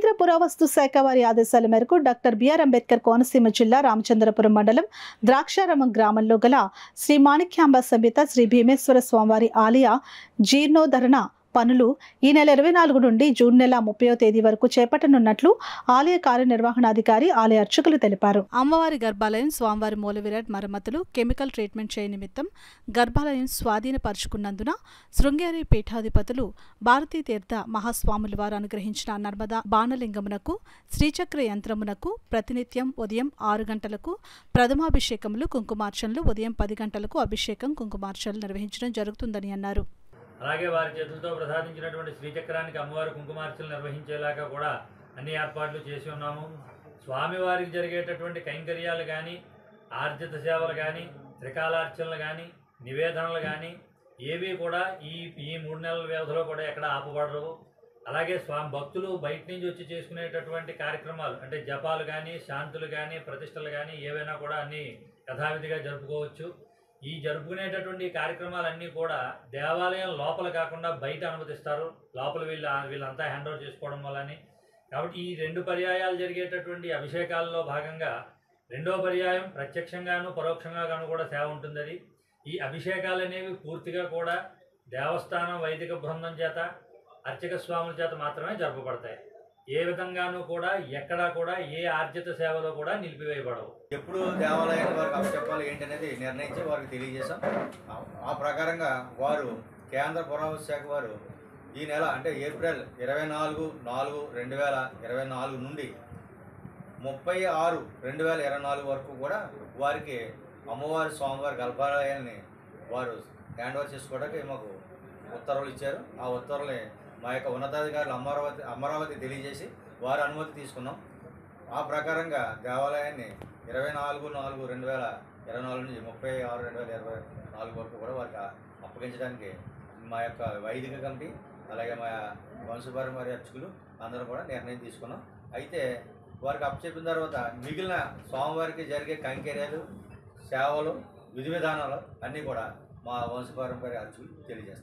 కేంద్ర పురావస్తు శాఖ వారి ఆదేశాల మేరకు డాక్టర్ బిఆర్ అంబేద్కర్ కోనసీమ జిల్లా రామచంద్రపురం మండలం ద్రాక్షారామం గ్రామంలో గల శ్రీ మాణిక్యాంబ సమేత శ్రీ భీమేశ్వర స్వామివారి ఆలయ జీర్ణోద్ధరణ పనులు ఈ నెల 24 నుండి జూన్ నెల 30వ తేదీ వరకు చేపట్టనున్నట్లు ఆలయ కార్యనిర్వహణాధికారి ఆలయ అర్చకులు తెలిపారు. అమ్మవారి గర్భాలయం స్వామివారి మూలవిరాట్ మరమ్మతులు కెమికల్ ట్రీట్మెంట్ చేయ నిమిత్తం గర్భాలయం స్వాధీనపరుచుకున్నందున శృంగేరి పీఠాధిపతులు భారతీ తీర్థ మహాస్వాముల వారు అనుగ్రహించిన నర్మదా బాణలింగమునకు శ్రీచక్ర యంత్రమునకు ప్రతినిత్యం ఉదయం 6 గంటలకు ప్రథమాభిషేకములు కుంకుమార్చనలు, ఉదయం 10 గంటలకు అభిషేకం కుంకుమార్చనలు నిర్వహించడం జరుగుతుందని అన్నారు. అలాగే వారి చేతులతో ప్రసాదించినటువంటి శ్రీచక్రానికి అమ్మవారి కుంకుమార్చనలు నిర్వహించేలాగా కూడా అన్ని ఏర్పాట్లు చేసి ఉన్నాము. స్వామివారికి జరిగేటటువంటి కైంకర్యాలు కానీ, ఆర్జిత సేవలు కానీ, త్రికాలార్చనలు కానీ, నివేదనలు కానీ ఏవి కూడా ఈ 3 నెలల వ్యవధిలో కూడా ఎక్కడ ఆపబడరు. అలాగే స్వామి భక్తులు బయట నుంచి వచ్చి చేసుకునేటటువంటి కార్యక్రమాలు అంటే జపాలు కానీ, శాంతులు కానీ, ప్రతిష్టలు కానీ ఏవైనా కూడా అన్నీ యథావిధిగా జరుపుకోవచ్చు. ఈ జరుపుకునేటటువంటి కార్యక్రమాలన్నీ కూడా దేవాలయం లోపల కాకుండా బయట అనుమతిస్తారు. లోపల వీళ్ళంతా హ్యాండ్ ఓవర్ చేసుకోవడం వల్లని. కాబట్టి ఈ 2 పర్యాయాలు జరిగేటటువంటి అభిషేకాల్లో భాగంగా 2వ పర్యాయం ప్రత్యక్షంగాను పరోక్షంగాను కూడా సేవ ఉంటుంది. అది ఈ అభిషేకాలు అనేవి పూర్తిగా కూడా దేవస్థానం వైదిక బృందం చేత, అర్చక స్వాముల చేత మాత్రమే జరపబడతాయి. ఏ విధంగానూ కూడా ఎక్కడా కూడా ఏ ఆర్జిత సేవలో కూడా నిలిపివేయబడవు. ఎప్పుడు దేవాలయానికి వారికి అప్పచెప్పాలి ఏంటనేది నిర్ణయించి వారికి తెలియజేశాం. ఆ ప్రకారంగా వారు కేంద్ర పురావస్తు శాఖ వారు ఈ నెల అంటే ఏప్రిల్ 24/4/2024 నుండి 30/6/2024 వరకు కూడా వారికి అమ్మవారి స్వామివారి గర్భాలయాన్ని వారు హ్యాండ్ ఓవర్ చేసుకోవడానికి మాకు ఉత్తర్వులు ఇచ్చారు. ఆ ఉత్తర్వుల్ని మా యొక్క ఉన్నతాధికారులు అమరావతి తెలియజేసి వారి అనుమతి తీసుకున్నాం. ఆ ప్రకారంగా దేవాలయాన్ని 24/4/2024 నుంచి 30/6/2024 వరకు కూడా వారికి అప్పగించడానికి మా యొక్క వైదిక కమిటీ అలాగే మా వంశపారంపర్య అర్చకులు అందరూ కూడా నిర్ణయం తీసుకున్నాం. అయితే వారికి అప్పచెప్పిన తర్వాత మిగిలిన స్వామివారికి జరిగే కైంకర్యాలు, సేవలు, విధి విధానాలు అన్నీ కూడా మా వంశపారంపర్య అర్చకులు తెలియజేస్తారు.